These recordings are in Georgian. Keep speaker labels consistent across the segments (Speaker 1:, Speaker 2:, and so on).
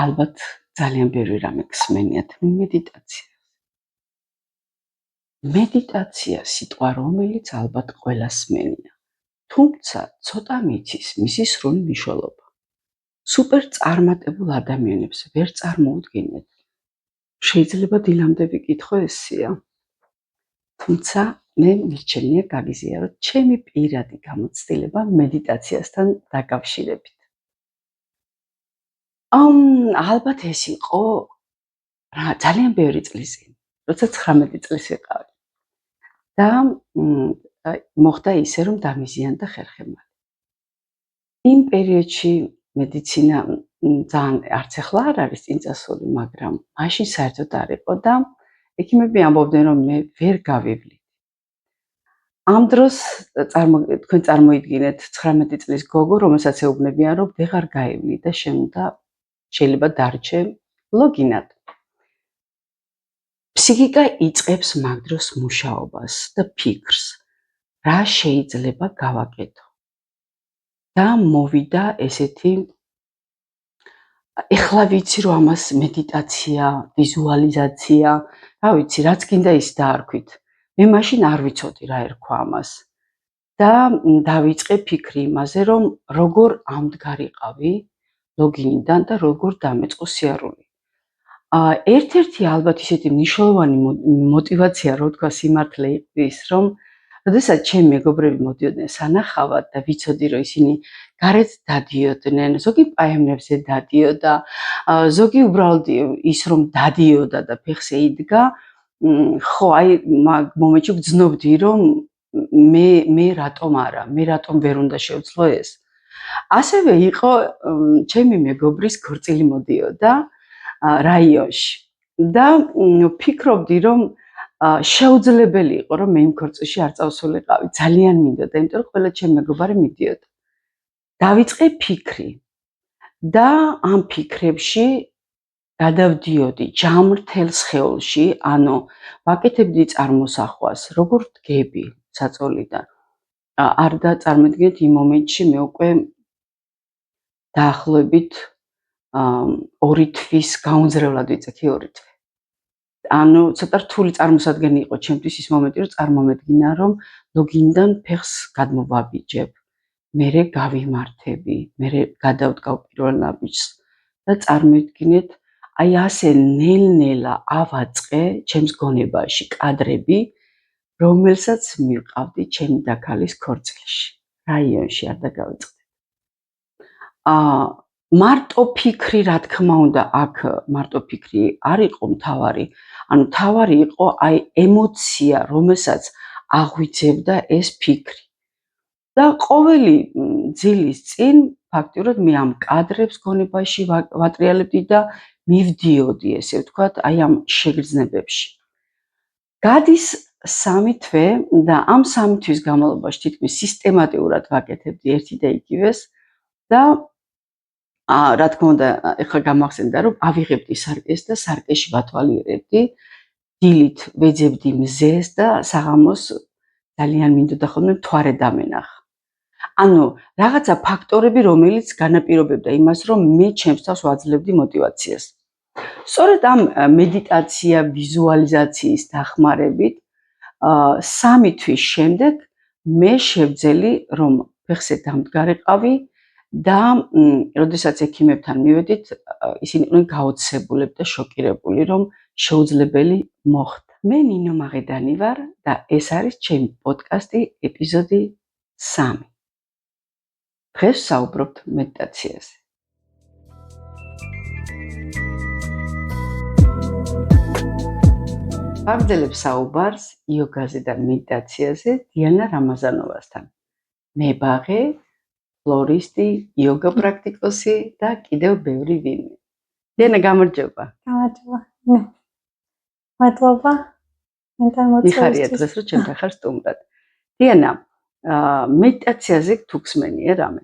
Speaker 1: ალბათ ძალიან ბევრი რამე გსმენიათ მედიტაცია. მედიტაცია სიტყვა, რომელიც ალბათ ყველას სმენია. თუმცა ცოტა მიცის მისი სრული მნიშვნელობა. სუპერ წარმატებულ ადამიანებს ვერ წარმოუდგენიათ. შეიძლება დილამდე ვიკითხო ესეა. თუმცა მე მირჩენია გაგიზიაროთ ჩემი პირადი გამოცდილება მედიტაციასთან დაკავშირებით. ალბათ ეს იყო ძალიან ბევრი წლის წინ, როცა 19 წლის ვიყავი. და მოხდა ისე, რომ დამიზიანდა ხერხემალი. იმ პერიოდში მედიცინა ძალიან არც ახლა არ არის წინწასული, მაგრამ მაშინ საერთოდ არ იყო და ექიმები ამბობდნენ, რომ მე ვერ გავივლი. ამ დროს თქვენ წარმოიდგინეთ 19 წლის გოგო, რომელსაც ეუბნებიან, რომ ვეღარ გაივლი და შეიძლება დარჩე ლოგინად. ფსიქიკა იწყებს მაგ დროს მუშაობას და ფიქრს, რა შეიძლება გავაკეთო. და მოვიდა ესეთი, ეხლა ვიცი, რომ ამას მედიტაცია, ვიზუალიზაცია, რა ვიცი, რაც გინდა ის დაარქვით. მე მაშინ არ ვიცოდი რა ერქვა ამას. და დავიწყე ფიქრი იმაზე, რომ როგორ ამდგარიყავი ლოგინიდან და როგორ დამეწყო სიარული. ერთ-ერთი ალბათ ისეთი მნიშვნელოვანი мотиваცია, რო თქვა სიმართლე ის, რომ როდესაც ჩემი მეგობრები მოდიოდნენ სანახავად და ვიცოდი, რომ ისინი გარეთ დადიოდნენ, ზოგი პაემნებზე დადიოდა, ზოგი უბრალოდ ის რომ დადიოდა და ფეხზე იდგა, ხო, აი მაგ მომენტში გძნობდი, რომ მე რატომ არა, მე რატომ ვერ უნდა შევძლო ეს. ასევე იყო ჩემი მეგობრის ქორწილი მოდიოდა რაიონში და ვფიქრობდი, რომ შეუძლებელი იყო, რომ მე იმ ქორწილში არ წავსულიყავი. ძალიან მინდოდა, იმიტომ რომ ყველა ჩემი მეგობარი მიდიოდა. დავიწყე ფიქრი და ამ ფიქრებში გადავდიოდი ჯამრთელ სხეულში, ანუ ვაკეთებდი წარმოსახვას, როგორ დგები საწოლიდან. არ წარმოიდგინეთ იმ მომენტში მე უკვე დაახლოებით 2 თვის გაუნձრებლად ვიწექი 2 თვე. ანუ ცოტა რთული წარმოსადგენი იყო ჩემთვის ის მომენტი, რომ წარმომედგინა, რომ ლოგინიდან ფეხს გადმოვაბიჯებ, მერე გავიმართები, მერე გადავდგავ პირველ ნაბიჯს და წარმოიდგინეთ, აი ასე ნელ-ნელა ავაწყე ჩემს გონებაში კადრები, რომელსაც მივყავდი ჩემი დაქალის ქორწილში, რაიონში არ დაგავიწყდეთ. მარტო ფიქრი, რა თქმა უნდა, აქ მარტო ფიქრი არ იყო მთავარი, ანუ მთავარი იყო აი ემოცია, რომელსაც აღვიძებდა ეს ფიქრი. და ყოველი ძილის წინ ფაქტიურად მე ამ კადრებს გონებაში ვატრიალებდი და მივდიოდი, ესე ვთქვათ, აი ამ შეგრძნებებში. გადის 3 თვე და ამ 3 თვის განმავლობაში თითქმის სისტემატურად ვაკეთებდი ერთი და იგივეს და რა თქმა უნდა, ეხლა გამახსენდა, რომ ავიღებდი სარკეს და სარკეში ვათვალიერებდი, დილით ვეძებდი მზეს და საღამოს ძალიან მინდოდა ხოლმე მთვარე დამენახა. ანუ რაღაცა ფაქტორები, რომელიც განაპირობებდა იმას, რომ მე ჩემს თავს ვაძლევდი мотиваციას. სწორედ ამ მედიტაცია, ვიზუალიზაციის დახმარებით 3 თვის შემდეგ მე შევძელი, რომ ფეხზე დამდგარიყავი და როდესაც ექიმებთან მივედით, ისინი იყვნენ გაოცებულები და შოკირებული, რომ შეუძლებელი მოხდა. მე ნინო მაღედანი ვარ და ეს არის ჩემი პოდკასტი ეპიზოდი 3. დღეს საუბრობთ მედიტაციაზე. ვაგრძელებ საუბარს იოგაზე და მედიტაციაზე დიანა რამაზანოვასთან. მებაღე, ფლორისტი, იოგა პრაქტიკოსი და კიდევ ბევრი ვინმე. დიანა, გამარჯობა.
Speaker 2: გამარჯობა. მადლობა.
Speaker 1: მიხარია დღეს, რომ ჩემთან ხარ სტუმრად. დიანა, მედიტაციაზე თუ გსმენია რამე?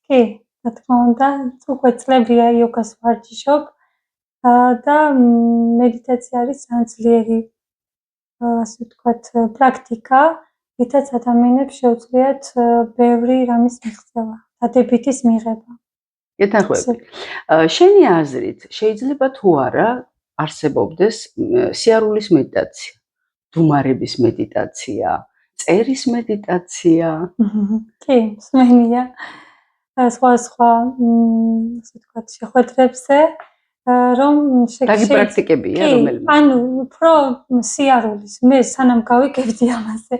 Speaker 2: კი, რა თქმა უნდა, უკვე წლებია იოგას ვარჯიშობ და მედიტაცია არის ძალიან ძლიერი, ასე ვთქვათ, პრაქტიკა, რითაც ადამიანებს შეუძლიათ ბევრი რამის მიღწევა, დადებითის მიღება.
Speaker 1: გეთანხმები. შენი აზრით შეიძლება თუ არა არსებობდეს სიარულის მედიტაცია, დუმარების მედიტაცია, წერის მედიტაცია?
Speaker 2: კი, მსმენია სხვა ასე ვთქვათ შეხვედრებზე, რომ
Speaker 1: დაგი პრაქტიკებია რომელიმე?
Speaker 2: ანუ უფრო სიარულის. მე სანამ გავიგებდი ამაზე,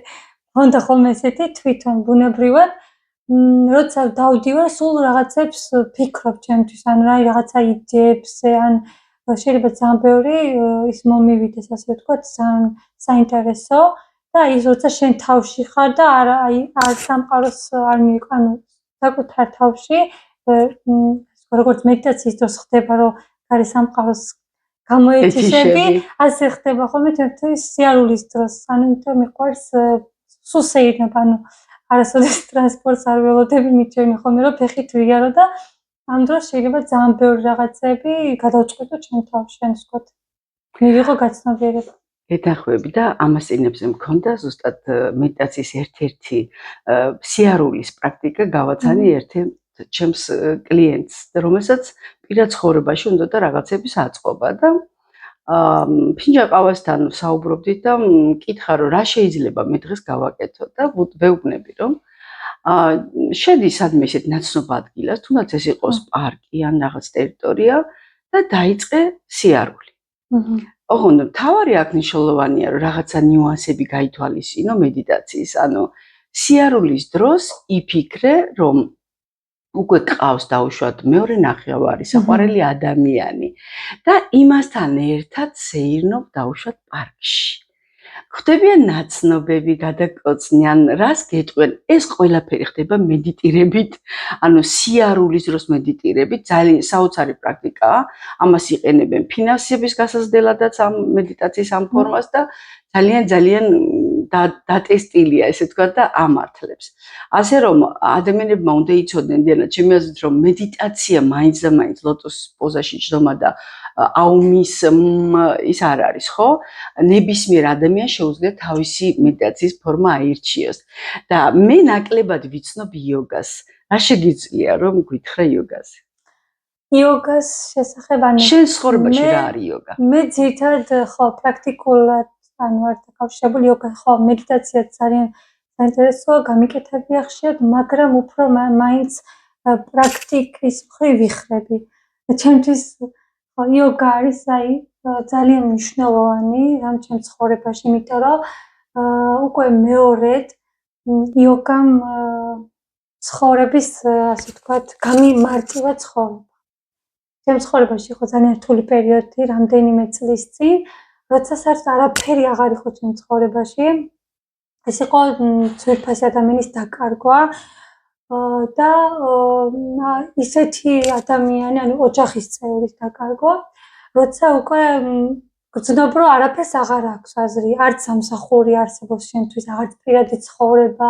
Speaker 2: მქონდა ხოლმე ესეთი თვითონ ბუნებრივად, როცა დავდივარ, სულ რაღაცებს ფიქრობ ჩემთვის, ან რაღაცა იდეებზე, ან შეიძლება ძალიან ბევრი ის მომივიდეს, ასე ვთქვათ, ძალიან საინტერესო და ის როცა შენ თავში ხარ და არ სამყაროს არ მიყვანო საკუთარ თავში, როგორც მედიტაციის დროს ხდება, რომ გარე სამყაროს გამოეთიშები, ასე ხდება ხოლმე ჩემთვის სიარულის დროს. ანუ იმიტომ მიყვარს სულ სეირნობა, ანუ არასოდეს ტრანსპორტს არ ველოდები, მიჩვენი ხოლმე რომ ფეხით ვიარო და ამ დროს შეიძლება ძალიან ბევრი რაღაცები გადავწყვეტო ჩემ თავში, ან ვთქვათ, მივიღო გაცნობიერება.
Speaker 1: გეთანხმები და ამასწინებზე მქონდა ზუსტად მედიტაციის ერთ-ერთი სიარულის პრაქტიკა გავაცანი ერთ ჩემს კლიენტს, რომელსაც პირად ცხოვრებაში უნდოდა რაღაცების აწყობა და ფინჯა ყავასთან საუბრობდით და მკითხა რომ რა შეიძლება მე დღეს გავაკეთო და ვეუბნები რომ შედი სადმე ისეთ ნაცნობ ადგილას, თუნდაც ეს იყოს პარკი ან რაღაც ტერიტორია და დაიწყე სიარული. ოღონდ მთავარი აქ მნიშვნელოვანია რომ რაღაცა ნიუანსები გაითვალისწინო მედიტაციის, ანუ სიარულის დროს იფიქრე რომ უკვე ყავს დაუშვათ მეორე ნახევარი საყვარელი ადამიანი და იმასთან ერთად სეირნობ დაუშვათ პარკში. ხდებიან ნაცნობები, გადაკოცნიან, რას გეტყვენ, ეს ყველაფერი ხდება მედიტირებით, ანუ სიარულის დროს მედიტირებით, ძალიან საოცარი პრაქტიკაა, ამას იყენებენ ფინანსების გასაზრდელადაც ამ მედიტაციის ამ ფორმას და ძალიან დატესტილია, ესე ვთქვათ და ამართლებს. ასე რომ ადამიანებმა უნდა იცოდნენ, დიანა, ჩემი აზრით რომ მედიტაცია მაინც და მაინც ლოტოს პოზაში ჭდომა და აუმის ის არ არის, ხო? ნებისმიერ ადამიანს შეუძლია თავისი მედიტაციის ფორმა აირჩიოს. და მე ნაკლებად ვიცნობ იოგას. რა შეგიძლია რომ გითხრა იოგაზე?
Speaker 2: იოგას შესახებ ანუ
Speaker 1: შენ ცხოვრებაში რა არის იოგა?
Speaker 2: მე ძირითადად ხო პრაქტიკულად ანუ არ დაკავშირებული იოგა ხო მედიტაცია ძალიან საინტერესოა, გამიკეთებია ხშირად, მაგრამ უფრო მაინც პრაქტიკის მხრივ ვიხრები. ჩემთვის იოგა არის აი ძალიან მნიშვნელოვანი რამ ჩემ ცხოვრებაში, იმიტომ რომ უკვე მეორედ იოგამ ცხოვრების ასე ვთქვათ, გამიმარტივა ცხოვრება. ჩემ ცხოვრებაში იყო ძალიან რთული პერიოდი, რამდენიმე წლის წინ, როცა საერთოდ არაფერი აღარ იყო ჩემ ცხოვრებაში. ეს იყო ძვირფასი ადამიანის დაკარგვა და ისეთი ადამიანი, ანუ ოჯახის წევრის დაკარგვა, როცა უკვე გრძნობ, რომ არაფერს აღარ აქვს აზრი, არც სამსახური არსებობს შენთვის, არც პირადი ცხოვრება,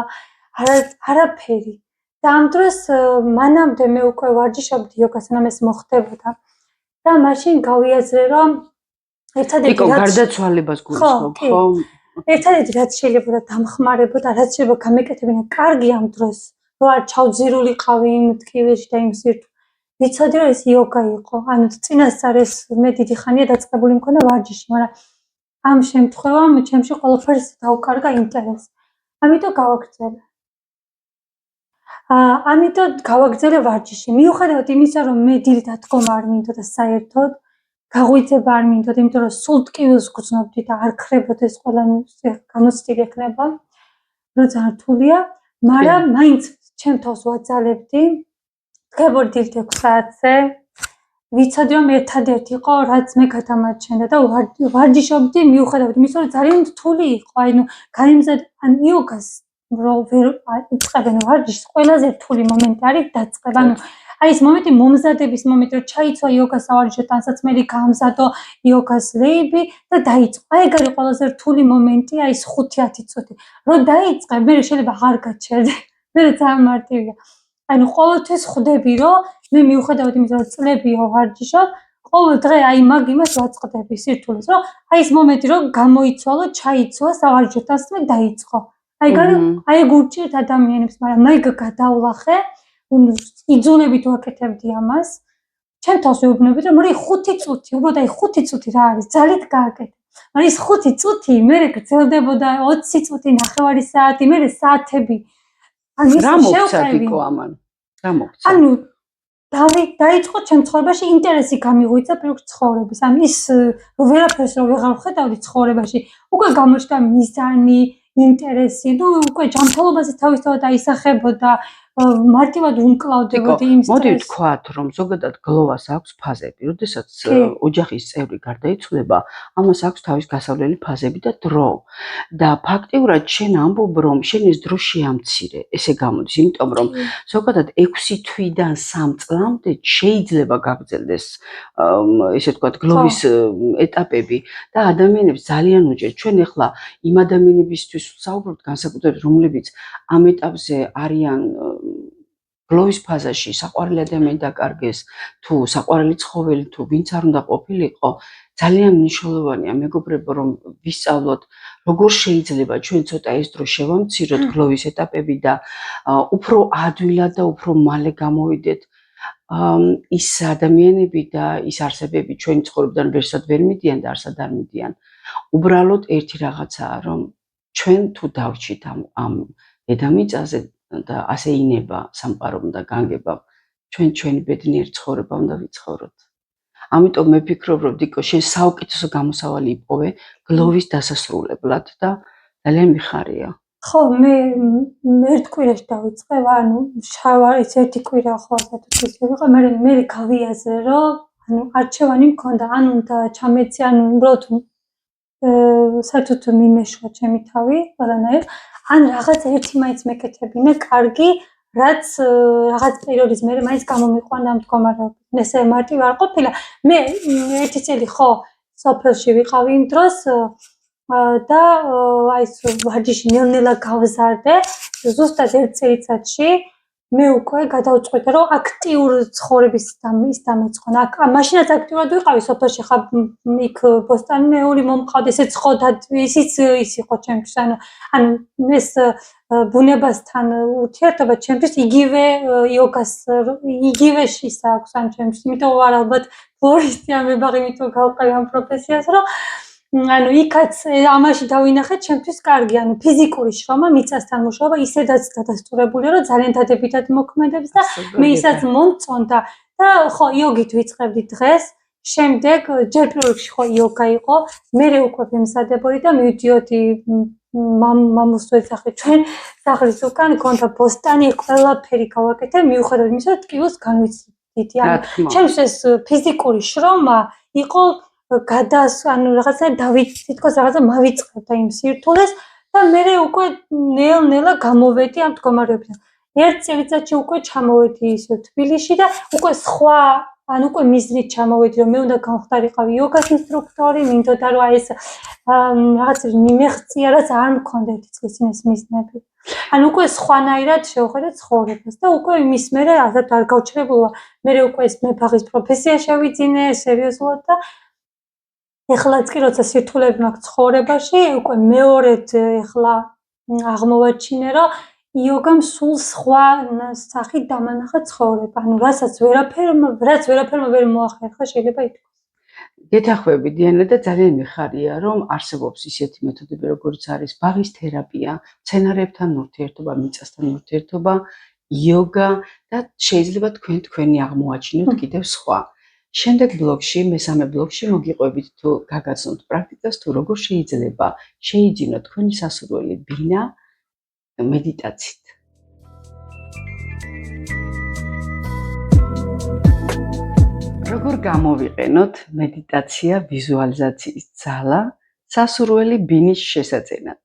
Speaker 2: არაფერი. და ამ დროს მანამდე მე უკვე ვარჯიშობდი იოგას, სანამ ეს მოხდებოდა. და მაშინ გავიაზრე, რომ ერთადერთი
Speaker 1: გარდაცვალებას გულისხმობ, ხო?
Speaker 2: ერთადერთი რაც შეიძლება დამხმარებოდა, რაც შეიძლება გამეკეთებინა კარგი ამ დროს, რომ არ ჩავძირულიყავი იმ ტკივილში და იმ სირთულეში. ვიცოდი რომ ეს იოგა იყო, ანუ წინასწარ ეს მე დიდი ხანია დაწყებული მქონდა ვარჯიში, მაგრამ ამ შემთხვევამ ჩემში ყველაფერს დაუკარგა ინტერესი. ამიტომ გავაგრძელე ვარჯიში. მიუხედავად იმისა, რომ მე დიდი დადგომა არ მინდოდა საერთოდ, გაღვიძება არ მინდოდა, იმიტომ რომ სულ ტკივილს გრძნობდი და არ ქრებოდა ეს ყველა გამოცდილი ექნება, რომ ძალიან რთულია, მაგრამ მაინც ჩემ თავს ვაძალებდი. დგებოდი 6 საათზე, ვიცოდი რომ ერთადერთი იყო, რაც მე გადამარჩენდა და ვარჯიშობდი მიუხედავად იმისა, რომ ძალიან რთული იყო, ანუ ან იოგას რო ვერ იწყებენ ვარჯიშს, ყველაზე რთული მომენტი არის დაწყება. ანუ აი ეს მომენტი მომზადების მომენტი, რომ ჩაიცვა იოგას ავარჯიშო, ტანსაცმელი გაამზადო იოგას ლეიბი და დაიწყო. აი ეგ არის ყველაზე რთული მომენტი, აი ეს 5-10 წუთი. რო დაიწყე, მე შეიძლება აღარ გაჩერდე. მე ძალიან მარტივია. ანუ ყოველთვის ხვდები, რომ მე მიუხედავად იმისა, რომ წლებია ვარჯიშობ, ყოველ დღე აი მაგ იმას ვაწყდები სირთულეს, რომ აი ეს მომენტი რომ გამოიცვალო, ჩაიცვა სავარჯიშო ტანსაცმელი დაიწყო. აი ეგ გურჭირთ ადამიანებს, მაგრამ მაგ გადავლახე, იძულებით ვაკეთებდი ამას. ჩემ თავს ვეუბნებით, რომ მე 5 წუთი, უბრალოდ აი 5 წუთი რა არის, ძალით გააკეთე. მაგრამ ის 5 წუთი მე გრძელდებოდა 20 წუთი, ნახევარი საათი, მე საათები. ანუ
Speaker 1: რა მოგცა თიკო ამან? რა მოგცა?
Speaker 2: ანუ დაიწყო ჩემ ცხოვრებაში ინტერესი გამიღვიძა პირიქით ცხოვრების. ანუ ის ვერაფერს რო ვეღარ ვხედავდი ცხოვრებაში, უკვე გამოჩნდა მიზანი, ინტერესი, ნუ უკვე ჯანმრთელობაზე თავისთავად აისახებოდა, მარტივად ვუმკლავდებოდი იმ
Speaker 1: მოდი ვთქვათ, რომ ზოგადად გლოვას აქვს ფაზები. როდესაც ოჯახის წევრი გარდაიცვალება, ამას აქვს თავის გასავლელი ფაზები და დრო. და ფაქტიურად შენ ამბობ, რომ შენ ეს დრო შეამცირე. ესე გამოდის, იმიტომ რომ ზოგადად 6 თვიდან 3 წლამდე შეიძლება გაგრძელდეს ესე ვთქვათ, გლოვის ეტაპები და ადამიანებს ძალიან უჭირს. ჩვენ ახლა იმ ადამიანებისთვის ვსაუბრობთ განსაკუთრებით, რომლებიც ამ ეტაპზე არიან გლოვის ფაზაში, საყვარელი ადამიანი დაკარგეს, თუ საყვარელი ცხოველი, თუ ვინც არ უნდა ყოფილიყო, ძალიან მნიშვნელოვანია, მეგობრებო, რომ ვისწავლოთ, როგორ შეიძლება ჩვენ ცოტა ეს დრო შევამციროთ გლოვის ეტაპები და უფრო ადვილად და უფრო მალე გამოვიდეთ ის ადამიანები და ის არსებები ჩვენი ცხოვრებიდან ვერსად ვერ მიდიან და არსად არ მიდიან. უბრალოდ ერთი რაღაცაა, რომ ჩვენ თუ დავრჩით ამ დედამიწაზე და ასე ინება სამყარომ და განგებამ, ჩვენ ჩვენი ბედნიერი ცხოვრება უნდა ვიცხოვროთ. ამიტომ მე ვფიქრობ, რომ დიკო, შენ საუკეთესო გამოსავალი იპოვე გლოვის დასასრულებლად და ძალიან მიხარია.
Speaker 2: ხო, მე ერთ კვირაში დავიწყე, ანუ შავარის ერთი კვირა ხო სათუთის ვიყო, მე გავიაზრე, რომ ანუ არჩევანი მქონდა, ან უნდა ჩამეცი, ანუ უბრალოდ საერთოდ მიმეშვა ჩემი თავი ყველანაირ, ან რაღაც ერთი მაინც მეკეთებინა კარგი, რაც რაღაც პერიოდის მერე მაინც გამომიყვანა ამ მდგომარეობიდან. ესე მარტივ არ ყოფილა. მე ერთი წელი ხო სოფელში ვიყავი იმ დროს და აი ეს ვარჯიში ნელ-ნელა გავზარდე, ზუსტად ერთ წელიწადში მე უკვე გადავწყვიტე, რომ აქტიურ ცხოვრების ის დამეწყონა. მაშინაც აქტიურად ვიყავი სოფელში, ხა იქ ბოსტანეული მომყავდა, ესეც ხო და ისიც ის იყო ჩემთვის, ანუ ეს ბუნებასთან ურთიერთობა ჩემთვის იგივე იოგას იგივე შის აქვს ან ჩემთვის, იმიტომ ვარ ალბათ ფლორისტი ამ მებაღი, იმიტომ გავყევი ამ პროფესიას, რომ ანუ იქაც ამაში დავინახე ჩემთვის კარგი, ანუ ფიზიკური შრომა, მიწასთან მუშაობა ისედაც დადასტურებულია, რომ ძალიან დადებითად მოქმედებს და მე ისაც მომწონდა და ხო იოგით ვიწყებდი დღეს, შემდეგ ჯერ პირველ რიგში ხო იოგა იყო, მერე უკვე ვემზადებოდი და მივდიოდი მამუს ვეძახი ჩვენ სახლის უკან გქონდა ბოსტანი, ყველაფერი გავაკეთე, მიუხედავად იმისა, რომ ტკივილს განვიცდიდი. ანუ ჩემს ეს ფიზიკური შრომა იყო ანუ რაღაცა თითქოს რაღაცა მავიწყებდა იმ სირთულეს და მე უკვე ნელ-ნელა გამოვედი ამ მდგომარეობიდან. ერთ წელიწადში უკვე ჩამოვედი ისე თბილისში და უკვე სხვა ანუ უკვე მიზნით ჩამოვედი, რომ მე უნდა გამხდარიყავი იოგას ინსტრუქტორი, მინდოდა რომ აი ეს რაღაც მიმეღწია, რაც არ მქონდა ერთი წლის წინ ეს მიზნები. ანუ უკვე სხვანაირად შევხედე ცხოვრებას და უკვე იმის მერე ასეთ არ გავჩერებულა. მე უკვე ეს მებაღის პროფესია შევიძინე სერიოზულად და ეხლაც კი როცა სირთულეები მაქვს ცხოვრებაში, უკვე მეორედ ეხლა აღმოვაჩინე, რომ იოგამ სულ სხვა სახით დამანახა ცხოვრება. ანუ რაც ვერაფერმა ვერ მოახერხა, შეიძლება ითქვას.
Speaker 1: გეთანხმები დიანა და ძალიან მიხარია, რომ არსებობს ისეთი მეთოდები, როგორც არის ბაღის თერაპია, მცენარეებთან ურთიერთობა, მიწასთან ურთიერთობა, იოგა და შეიძლება თქვენი აღმოაჩინოთ კიდევ სხვა. შემდეგ ბლოგში, მესამე ბლოგში მოგიყვებით თუ გაგაცნოთ პრაქტიკას, თუ როგორ შეიძლება შეიძინოთ თქვენი სასურველი ბინა მედიტაციით. როგორ გამოვიყენოთ მედიტაცია ვიზუალიზაციის ძალა სასურველი ბინის შესაძენად?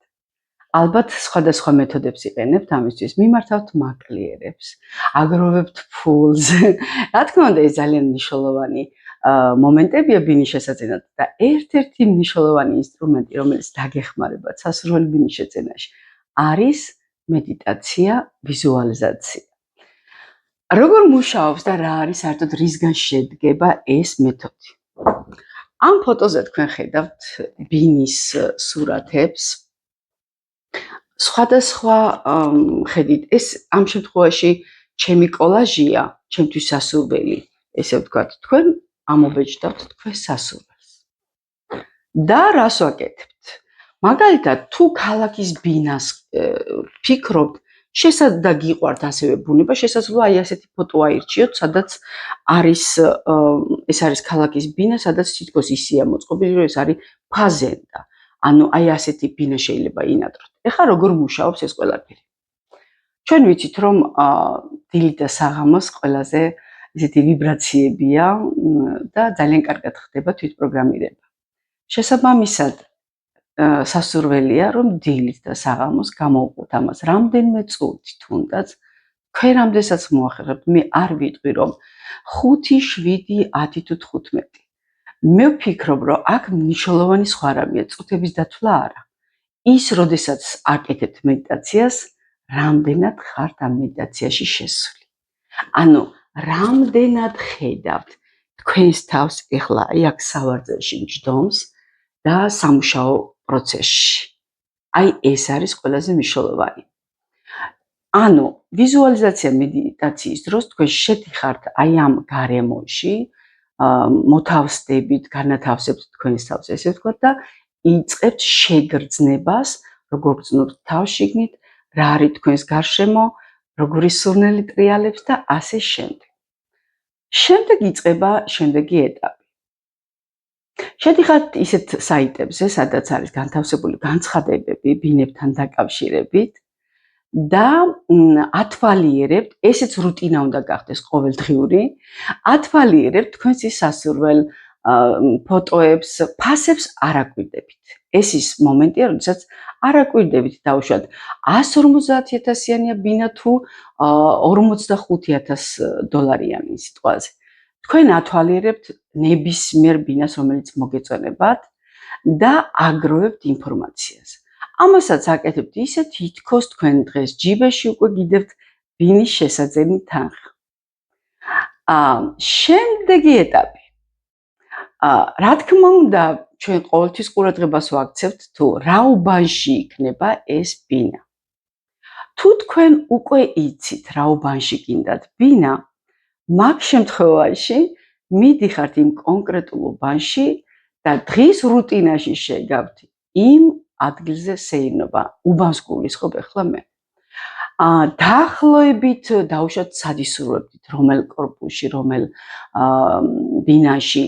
Speaker 1: ალბათ სხვადასხვა მეთოდებს იყენებთ ამისთვის, მიმართავთ მაკლიერებს, აგროვებთ ფულს. რა თქმა უნდა, ეს ძალიან მნიშვნელოვანი მომენტებია ბინის შესაძენად და ერთ-ერთი მნიშვნელოვანი ინსტრუმენტი, რომელიც დაგეხმარებათ სასურველი ბინის შეძენაში, არის მედიტაცია, ვიზუალიზაცია. როგორ მუშაობს და რა არის საერთოდ რისგან შედგება ეს მეთოდი? ამ ფოტოზე თქვენ ხედავთ ბინის სურათებს. სხვადასხვა ხედით, ეს ამ შემთხვევაში ჩემი კოლაჟია, ჩემთვის სასურველი, ესე ვთქვათ, თქვენ ამობეჭდავთ თქვენს სასურველს. და რას ვაკეთებთ? მაგალითად, თუ ქალაქის ბინას ფიქრობთ, და გიყვართ ასევე ბუნება, შესაძლოა აი ასეთი ფოტო აირჩიოთ, სადაც არის ეს არის ქალაქის ბინა, სადაც თითქოს ისია მოწყობილი, რომ ეს არის ფაზენდა. ანუ აი ასეთი ბინა შეიძლება ინატროთ. ეხლა როგორ მუშაობს ეს ყველაფერი? ჩვენ ვიცით, რომ დილით და საღამოს ყველაზე ესეთი ვიბრაციებია და ძალიან კარგად ხდება თვითპროგრამირება. შესაბამისად, სასურველია, რომ დილით და საღამოს გამოვყოთ ამას რამდენიმე წუთი თუნდაც, თქვენ რამდენსაც მოახერხებთ, მე არ ვიტყვი, რომ 5, 7, 10 თუ 15. მე ვფიქრობ, რომ აქ მნიშვნელოვანი სხვა რამეა, წუთების დათვლა არა. ის, როდესაც აკეთებთ მედიტაციას, რამდენად ხართ ამ მედიტაციაში შესული. ანუ, რამდენად ხედავთ თქვენს თავს ეხლა აი აქ სავარძელში მჯდომს და სამუშაო პროცესში. აი ეს არის ყველაზე მნიშვნელოვანი. ანუ, ვიზუალიზაცია მედიტაციის დროს თქვენ შედიხართ აი ამ გარემოში, მოთავსდებით, განათავსებთ თქვენს თავს, ესე ვთქვათ და იწყებთ შეგრძნებას, როგორ გრძნობთ თავს შიგნით, რა არის თქვენს გარშემო, როგორი სურნელი ტრიალებს და ასე შემდეგ. შემდეგ იწყება შემდეგი ეტაპი. შედიხართ ისეთ საიტებზე, სადაც არის განთავსებული განცხადებები ბინებთან დაკავშირებით და ათვალიერებთ, ესეც რუტინა უნდა გახდეს ყოველდღიური, ათვალიერებთ თქვენს ის სასურველ ფოტოებს, ფასებს არ აკვირდებით. ეს ის მომენტია, როდესაც არ აკვირდებით დაუშვათ 150,000-იანია ბინა თუ 45,000 დოლარიანი სიტყვაზე. თქვენ ათვალიერებთ ნებისმიერ ბინას, რომელიც მოგეწონებათ და აგროვებთ ინფორმაციას. ამასაც აკეთებთ ისე, თითქოს თქვენ დღეს ჯიბეში უკვე გიდევთ ბინის შესაძენი თანხა. შემდეგი ეტაპი. რა თქმა უნდა, ჩვენ ყოველთვის ყურადღებას ვაქცევთ თუ რა უბანში იქნება ეს ბინა. თუ თქვენ უკვე იცით რა უბანში გინდათ ბინა, მაგ შემთხვევაში მიდიხართ იმ კონკრეტულ უბანში და დღის რუტინაში შეგავთ იმ ადგილზე სეირნობა. უბანს გულისხმობ ახლა მე. დაახლოებით დაუშვათ სად ისურვებდით, რომელ კორპუსში, რომელ ბინაში,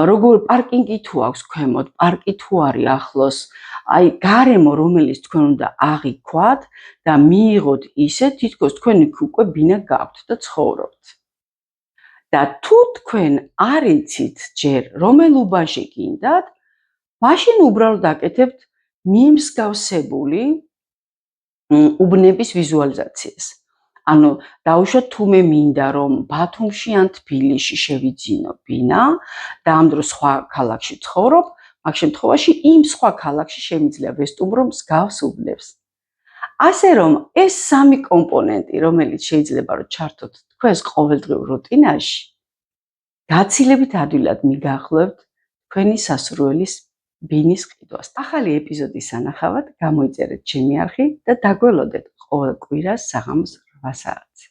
Speaker 1: როგორ პარკინგი თუ აქვს ქვემოთ, პარკი თუ არის ახლოს, აი გარემო რომელიც თქვენ უნდა აღიქვათ და მიიღოთ ისე, თითქოს თქვენ უკვე ბინა გაქვთ და ცხოვრობთ. და თუ თქვენ არ იცით ჯერ რომელ უბანში გინდათ, მაშინ უბრალოდ აკეთებთ მიმსგავსებული უბნების ვიზუალიზაციას. ანუ დაუშვათ თუ მე მინდა რომ ბათუმში ან თბილისში შევიძინო ბინა და ამ დროს სხვა ქალაქში ცხოვრობ, მაგ შემთხვევაში იმ სხვა ქალაქში შემიძლია ვესტუმრო მსგავს უბნებს. ასე რომ ეს სამი კომპონენტი, რომელიც შეიძლება რომ ჩართოთ თქვენს ყოველდღიურ რუტინაში, გაცილებით ადვილად მიგაახლოვებთ თქვენი სასურველის ბინის ყიდვას. ახალი ეპიზოდის სანახავად გამოიწერეთ ჩემი არხი და დაგველოდეთ ყოველ კვირას საღამოს 8 საათზე.